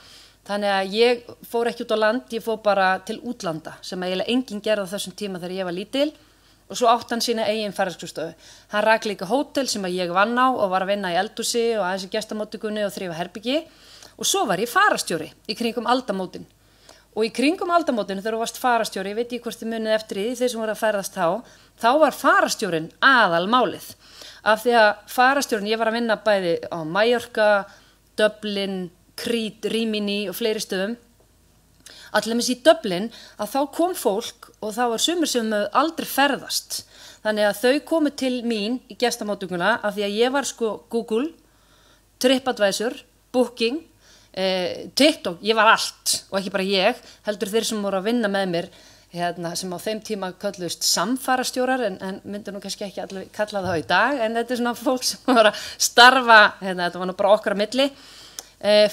Þannig að ég fór ekki út á land, ég fór bara til útlanda sem eiginlega enginn gerði á þessum tíma þegar ég var lítil og svo átti hann sína eigin ferðaskrifstofu. Hann rak líka hótel sem ég vann á og var að vinna í eldhúsi og aðeins í gestamóttökunni og þrifa herbyggi og svo var ég fararstjóri í kringum aldamótin. Og í kringum aldamótin þegar þú varst fararstjóri, ég veit ekki hvort þið munið eftir því, þeir sem voru að ferðast þá var fararstjórinn aðalmálið. Af því að fararstjórinn, ég var að vinna bæði á Mallorca, Dublin, Crete, Rimini og fleiri stöðum. Allir í Dublin að þá kom fólk og þá var sumir sem aldrei ferðast. Þannig að þau komu til mín í gestamóttökuna af því að ég var Google, TripAdvisor, Booking, TikTok, ég var allt og ekki bara ég, heldur þeir sem voru að vinna með mér sem á þeim tíma kallust samfarastjórar en myndu nú kannski ekki allir kalla það í dag en þetta svona fólk sem voru að starfa, þetta var nú bara okkar á milli,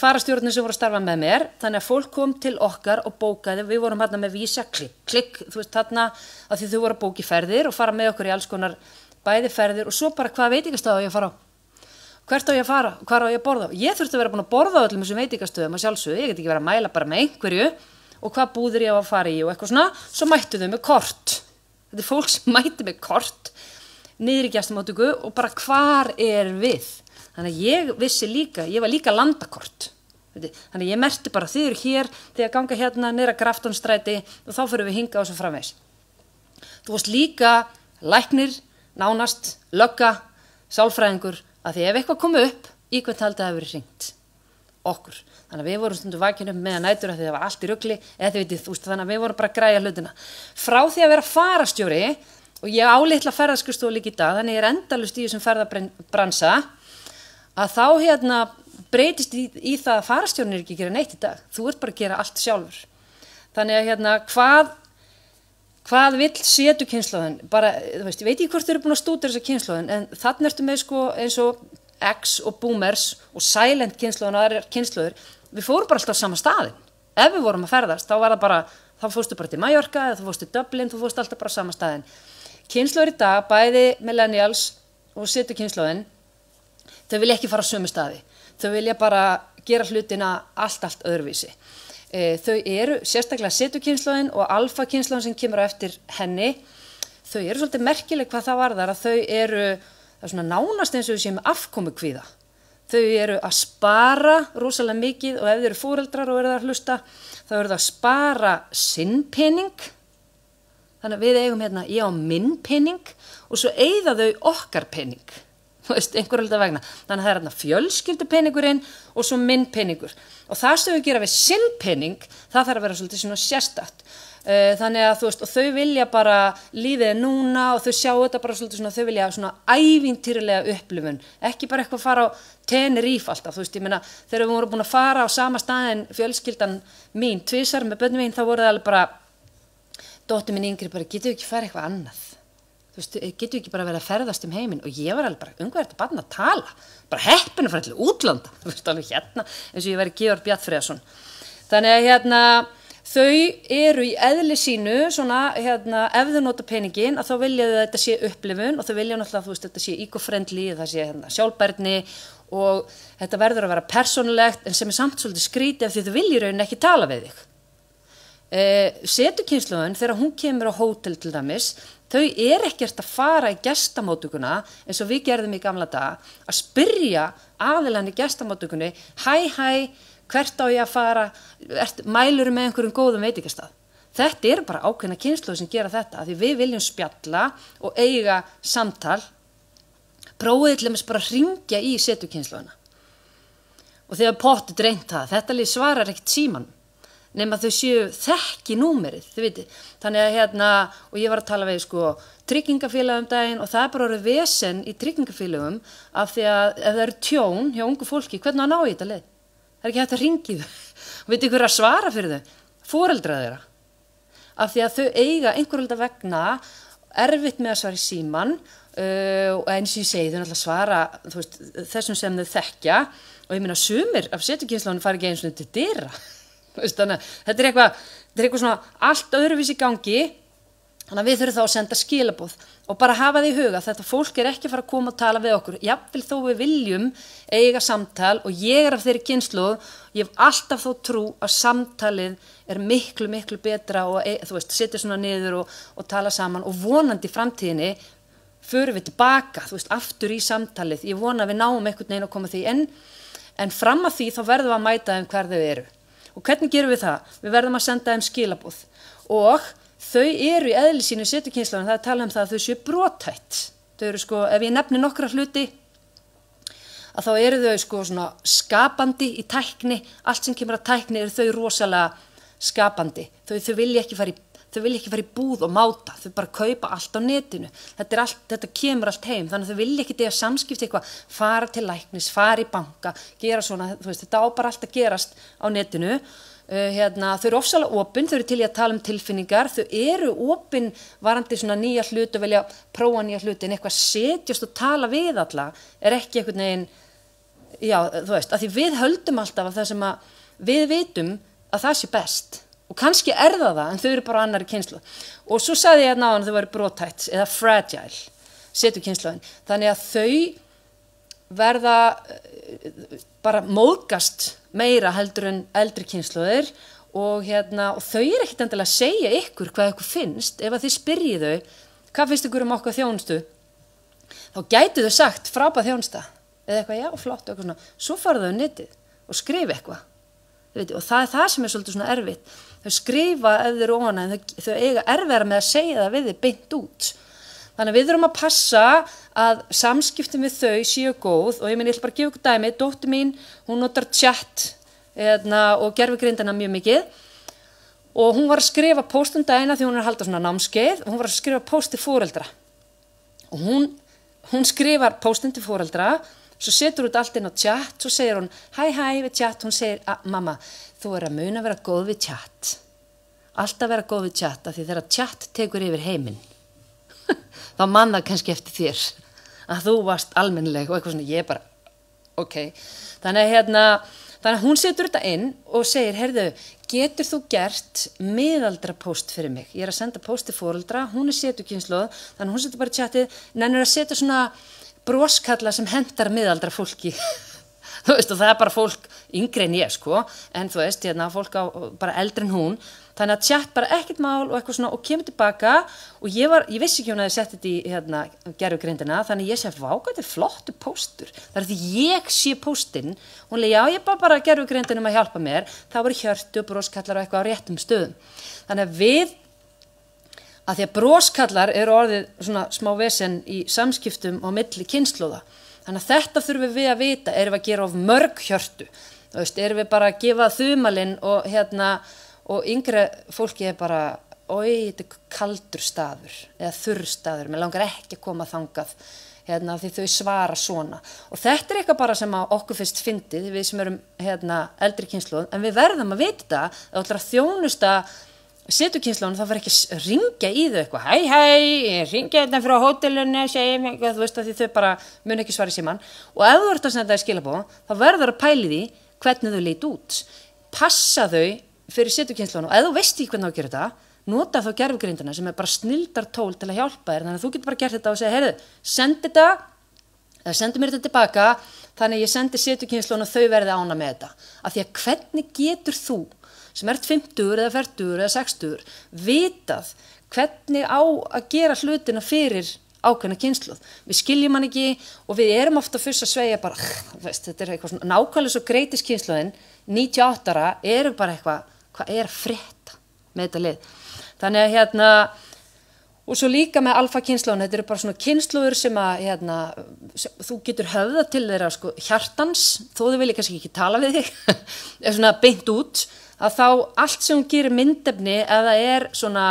farastjórnir sem voru að starfa með mér, þannig að fólk kom til okkar og bókaði, við vorum hérna með vísa, klikk, þú veist hérna að því þau voru að bóki ferðir og fara með okkur í alls konar bæði ferðir og svo bara hvað veitingastöð á ég að fara á. Hvert á ég að fara? Hvar á ég að borða? Ég þurfti að vera búin að borða á öllum þessum veitingastöðum að sjálfsögðu, ég get ekki verið að mæla bara með einhverju og hvað búðir ég á að fara í og eitthvað svona, svo mættu þau með kort. Þetta fólk sem mætti með kort niður í gestamóttöku og bara hvar við? Þannig að ég vissi líka, ég var líka landakort. Þannig að ég merkti bara þið eru hér, þið að ganga hérna niður að Graftonstræti og þá fyrir við hinga á svo framvegis. Þú varst líka læknir, nánast, lögga, sálfræðingur, að því ef eitthvað kom upp, í hvern haldið það hefur verið hringt? Okkur. Þannig að við vorum stundum vakin upp með nætur að því það var allt í rugli, eða þið vitið, þannig að við vorum bara að græja hlutina. Frá því að vera farastjóri, og ég á litla ferðaskrifstofu líka í dag, þannig ég endalaust í þessum ferðabransa, að þá breytist í það að farastjórinn ekki að gera neitt í dag. Þú ert bara að gera allt sjálfur. Þannig að hérna, hvað vill setukynslóðin? Bara, þú veist, ég veit ekki hvort þau eru búin að stúdera þessa kynslóðin, en þarna ertu með sko eins og X og boomers og silent kynslóðin og aðrar kynslóðir, við fórum bara alltaf á sama staðinn. Ef við vorum að ferðast, þá var það bara, þá fórstu bara til Mallorca eða þú fórstu til Dublin, þú fórstu alltaf bara á sama staðinn. Kynslóðir í dag, bæði millennials og setukynslóðin, þau vilja ekki fara á sömu staði. Þau vilja bara gera hlutina allt öðruvísi. Þau eru sérstaklega setukynslóðin og alfa-kynslóðin sem kemur á eftir henni. Þau eru svolítið merkileg hvað það varðar að þau eru, það er svona nánast eins og þau séu með afkomukvíða. Þau eru að spara rosalega mikið og ef þau eru foreldrar og eru það að hlusta, þá eru það að spara sinn pening. Þannig að við eigum hérna, ég á minn pening og svo eyða þau okkar pening. Þú veist, einhver hluta vegna. Þannig að það er hérna fjölskyldupeningurinn og svo minn peningur. Og það sem við gera við sinn pening, það þarf að vera svolítið svona sérstakt. Þannig að þú veist, og þau vilja bara lífið núna og þau sjá þetta bara svolítið svona, þau vilja svona ævintýralega upplifun. Ekki bara eitthvað fara á Tenerife alltaf, þú veist, ég meina, þegar við vorum búin að fara á sama staðinn fjölskyldan mín, tvisvar með börnum mín, þá voru það alveg bara, dóttir mín yngri bara, getum við ekki fara eitthvað annað? Þú veist, getum við ekki bara verið að ferðast heiminn og ég var alveg bara, hvað er þetta barn að tala? Bara heppin að fara til útlanda, þú veist, alveg hérna, eins og ég væri Georg Bjarnfreðsson. Þannig að hérna, þau eru í eðli sínu, svona, hérna, ef þau nota peningin, að þá vilja þau að þetta sé upplifun og þau vilja náttúrulega, þú veist, þetta sé eco-friendly, það sé hérna, sjálfbærni og þetta verður að vera persónulegt, en sem er samt svolítið skrítið af því þau vilja í rauninni ekki tala við þig. Setukynslóðin, þegar hún kemur á hótel til dæmis, þau ekkert að fara í gestamóttökuna eins og við gerðum í gamla daga að spyrja aðilann í gestamóttökunni hæ, hvert á ég að fara, mælurðu með einhverjum góðum veitingastað. Þetta bara ákveðna kynslóð sem gera þetta, því við viljum spjalla og eiga samtal, prófið til dæmis bara að hringja í setukynslóðina. Og þegar pottu dreynt það, þetta lið svarar ekkert símanum. Nema þau séu þekki númerið, þið viti. Þannig að hérna, og ég var að tala við sko tryggingafélagum daginn og það bara orðið vesen í tryggingafélagum af því að ef það eru tjón hjá ungu fólki, hvernig að ná í þetta leið? Það ekki hægt að hringi þau. Og veitir hver að svara fyrir þau? Foreldrar þeirra. Af því að þau eiga einhverjum vegna erfitt með að svara í síman og eins og ég segi þau náttúrulega svara veist, þessum sem þau þekkja og ég meina sumir af setukynslóðinni fara ekki eins og til dyra. Þannig að þetta eitthvað svona allt öðruvísi í gangi, þannig að við þurfum þá að senda skilaboð og bara hafa því í huga að þetta fólk ekki að fara að koma og tala við okkur, jafnvel þó við viljum eiga samtal og ég af þeirri kynslóð, ég hef alltaf þó trú að samtalið miklu, miklu betra og þú veist, setja svona niður og tala saman og vonandi í framtíðinni förum við tilbaka, þú veist, aftur í samtalið, ég vona að við náum einhvern veginn að koma því en fram að því þá verðum við að mæta hver þau eru. Og hvernig gerum við það? Við verðum að senda þeim skilaboð og þau eru í eðli sínu setukynslóðin, það tala það að þau séu brothætt. Þau eru sko, ef ég nefni nokkra hluti, að þá eru þau sko svona skapandi í tækni, allt sem kemur að tækni eru þau rosalega skapandi. Þau vilja ekki fara í búð og máta, þau bara kaupa allt á netinu. Þetta kemur allt heim, þannig að þau vilja ekki samskipti eitthvað, fara til læknis, fara í banka, gera svona, þú veist, þetta á bara allt að gerast á netinu. Þau eru ofsalega opin, þau eru til í að tala tilfinningar, þau eru opin varandi svona nýja hluti og vilja prófa nýja hluti, en eitthvað setjast og tala við alla ekki einhvern veginn, já, þú veist, að því við höldum alltaf að það sem að við vitum að það sé best. Og kannski það, en þau eru bara annarri kynslóð. Og svo sagði ég að þau væru brothætt eða fragile, setukynslóðin. Þannig að þau verða bara móðgast meira heldur en eldri kynslóðir og þau ekkert endilega að segja ykkur hvað ykkur finnst ef að þið spyrjið þau, hvað finnst ykkur okkar þjónustu? Þá gætu þau sagt frábær þjónusta eða eitthvað, já, flott, eitthvað svona. Svo fara þau netið og skrifa eitthvað. Og það það sem svolítið svona erfitt. Þau skrifa ef þau eru óana en þau eiga erfiðara með að segja það við þið beint út. Þannig að við þurfum að passa að samskiptin við þau séu góð og ég ætla bara að gefa ykkur dæmi, dóttir mín, hún notar chat og gervigreindina mjög mikið og hún var að skrifa póst dagina því hún að halda svona námskeið og hún var að skrifa póst til foreldra. Og hún skrifar póstin til foreldra, svo setur hún allt inn á chat, svo segir hún hæ við chat, hún segir mamma, þú að muna að vera góð við chat. alltaf vera góð við chat, af því þegar chat tekur yfir heiminn, þá man það kannski eftir þér, að þú varst almennileg og eitthvað svona, ég bara, ok. Þannig að hún setur þetta inn og segir, heyrðu, getur þú gert miðaldra post fyrir mig? Ég að senda post til foreldra, hún setukynslóð, þannig að hún setur bara í chatið, nennir að setja svona broskalla sem hentar miðaldra fólki. Þú veist, og það bara fólk yngri en ég, sko, en þú veist, fólk á bara eldri en hún, þannig að chat bara ekkert mál og eitthvað svona og kemur tilbaka og ég vissi ekki hún að ég setti þetta í gerfugrindina, þannig ég segi, vá, þetta er flottu póstur, það því ég sé póstinn, hún leið, já, ég bara gerfugrindinum að hjálpa mér, þá var hjörtu og broskallar og eitthvað á réttum stöðum, þannig að að því að broskallar eru orðið svona smá vesen í samskiptum á milli kynslóða. Þannig að þetta þurfum við að vita, erum við að gera of mörg hjörtu. Þú veist, erum við bara að gefa þumalinn og yngri fólki bara, oi, þetta er kaldur staður eða þurr staður, mér langar ekki að koma þangað því þau svara svona. Og þetta er eitthvað bara sem að okkur fyrst fyndið, við sem erum eldri kynslóð, en við verðum að vita það, það ætlar að þjónusta setukynslóðan, það var ekki að ringja í þau eitthvað, hæ, ég ringja þetta frá hótelunni, segja mig, þú veist að því þau bara mun ekki svara í síman og ef þú ert að senda það í skilabóð, þá verður að pæli því hvernig þau leit út, passa þau fyrir setukynslóðan og ef þú veist ekki hvernig þú gerir þetta, nota þá gerfugrindina sem er bara snildartól til að hjálpa þér, þannig að þú getur bara gert þetta og segja, heyrðu, sendi þetta, eða sendi mér þetta tilbaka, þannig ég sendi setukynslóðan og þau verði ána með þetta, af því að hvernig getur þú sem ert 50 eða 40 eða 60 vitað hvernig á að gera hlutina fyrir ákveðna kynslóð. Við skiljum hann ekki og við erum ofta fyrst að sveigja bara, veist, þetta er eitthvað svona nákvæmlega svo greitis kynslóðin, 98 ára eru bara eitthvað, hvað er að frétta með þetta lið. Þannig að og svo líka með alfa kynslóðin, þetta eru bara svona kynslóður sem að þú getur höfða til þeirra sko hjartans, þó þau vilja kannski ekki tala við þig, er svona beint út, að þá allt sem hún gerir myndefni ef það er svona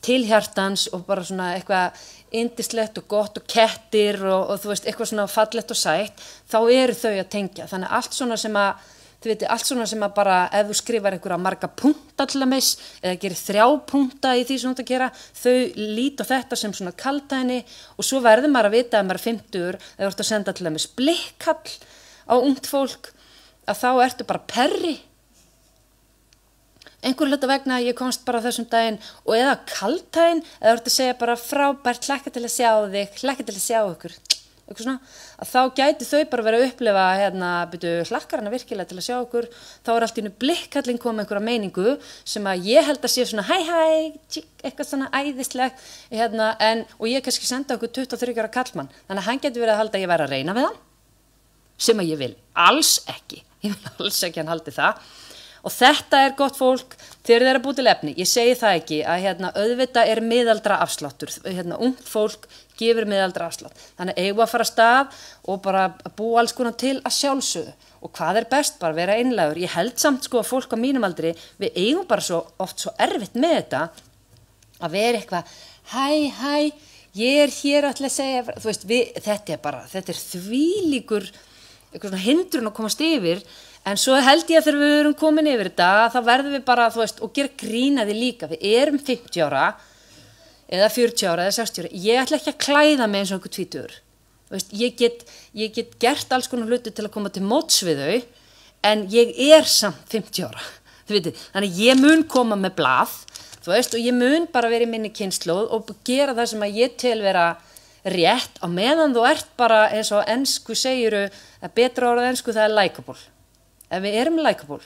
tilhjartans og bara svona eitthvað yndislegt og gott og kettir og þú veist eitthvað svona fallegt og sætt, þá eru þau að tengja. Þannig allt svona sem að, þið veitir, allt svona sem að bara ef þú skrifar einhverja marga punkta til dæmis eða gerir 3 punkta í því sem þú ert að gera, þau líta á þetta sem svona kaldhæðni og svo verður maður að vita að maður er 50 eða þú ert að senda til dæmis blikkall á ungt fólk, að þá ertu bara perri. Einhver hluta vegna ég komst bara þessum daginn og eða kaldhæðin eða þú ert að segja bara frábært, hlakka til að sjá þig, hlakka til að sjá ykkur, eitthvað svona, að þá gæti þau bara verið að upplifa, hlakkar hana virkilega til að sjá ykkur, þá er allt í einu blikkallinn komið einhverja meiningu sem að ég held að sé svona hæ, eitthvað svona æðislegt, og ég kannski senda okkur 23 ára kallmann, þannig að hann getur verið að halda að ég væri að reyna við hann, sem að ég vil alls ekki hann haldi það. Og þetta er gott fólk þegar þeir eru búið til efni. Ég segi það ekki að auðvitað er miðaldra afsláttur. Ungt fólk gefur miðaldra afslátt. Þannig eigum við að fara af stað og bara búa alls konar til að sjálfsögðu. Og hvað er best? Bara vera einlægur. Ég held samt sko að fólk á mínum aldri, við eigum bara svo oft svo erfitt með þetta að vera eitthvað, hæ, ég er hér að segja, þú veist, þetta er þvílíkur eitthvað svona hindrun að komast yfir. En svo held ég að þegar við erum komin yfir þetta, þá verðum við bara, þú veist, og gera grína því líka. Við erum 50 ára, eða 40 ára, eða 60 ára. Ég ætla ekki að klæða mig eins og einhver tvítugur. Þú veist, ég get gert alls konar hluti til að koma til móts við þau, en ég er samt 50 ára. Þú veitir, þannig ég mun koma með blað, þú veist, og ég mun bara vera í minni kynslóð og gera það sem að ég tel vera rétt, á meðan þú ert bara, eins og ensku segiru, að betra orðað ensku, það er likeable. Ef við erum likeable,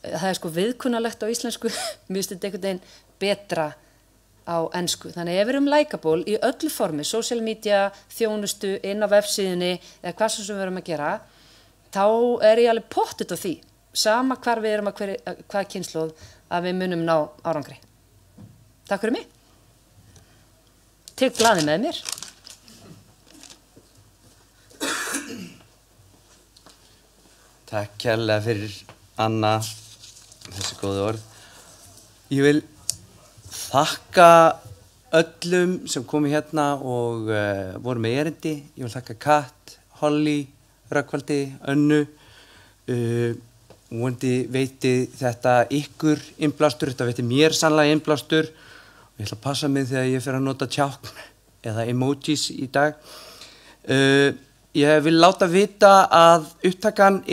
það er sko viðkunnalegt á íslensku, mér finnst þetta einhvern veginn betra á ensku. Þannig ef við erum likeable í öllu formi, social media, þjónustu, inn á vefsíðunni, eða hvað sem við erum að gera, þá er ég alveg pottet á því, sama hvar við erum hvað kynslóð, að við munum ná árangri. Takk fyrir mig. Tek glaði með mér. Takk kærlega fyrir Anna, þessi góðu orð. Ég vil þakka öllum sem komu hérna og voru með erindi. Ég vil þakka Kat, Holly, Rökkvaldi, Önnu. Vonandi veiti þetta ykkur innblástur, þetta veiti mér sannlega innblástur. Ég ætla að passa mig þegar ég fer að nota tjákn eða emojis í dag. Ég vil láta vita að upptakan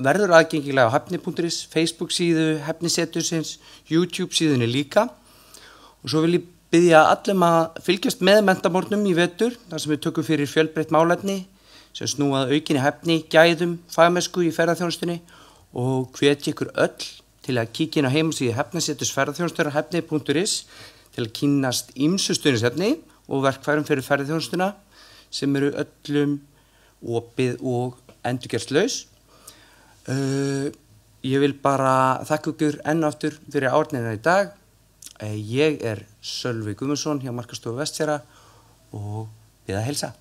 verður aðgengileg á hefni.is, Facebook síðu Hefnisetursins, YouTube síðunni líka. Og svo vil ég biðja allum að fylgjast með Mentamorgnum í vetur, þar sem við tökum fyrir fjölbreytt málefni sem snúa að aukinni hefni, gæðum, fagmennsku í ferðaþjónustunni og hvetja ykkur öll til að kíkja inn á heimasíðu Hefniseturs ferðaþjónustunnar hefni.is til að kynnast ýmsu stuðningsefni og verkfærum fyrir ferðaþjónustuna sem eru öllum opið og endurgjaldslaus. Ég vil bara þakka ykkur enn og aftur fyrir áheyrnina í dag. Ég Sölvi Guðmundsson hjá Markaðsstofu Vestfjarða og bið að heilsa.